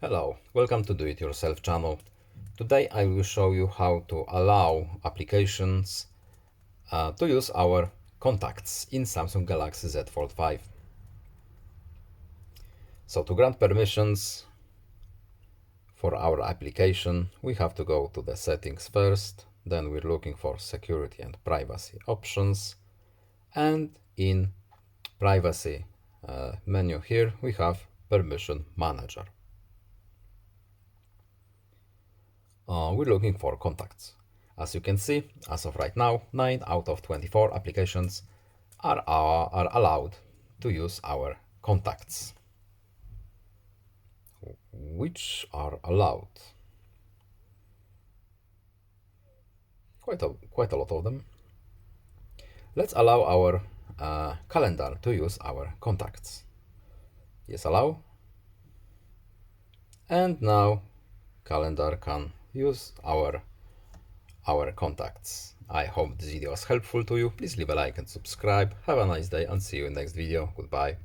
Hello, welcome to Do It Yourself channel. Today I will show you how to allow applications to use our contacts in Samsung Galaxy Z Fold5. So to grant permissions for our application, we have to go to the settings first, then we're looking for security and privacy options, and in privacy menu here we have permission manager. We're looking for contacts. As you can see, as of right now, 9 out of 24 applications are allowed to use our contacts. Which are allowed? Quite a lot of them. Let's allow our calendar to use our contacts. Yes, allow. And now calendar can use our contacts. I hope this video was helpful to you. Please leave a like and subscribe. Have a nice day and see you in the next video. Goodbye.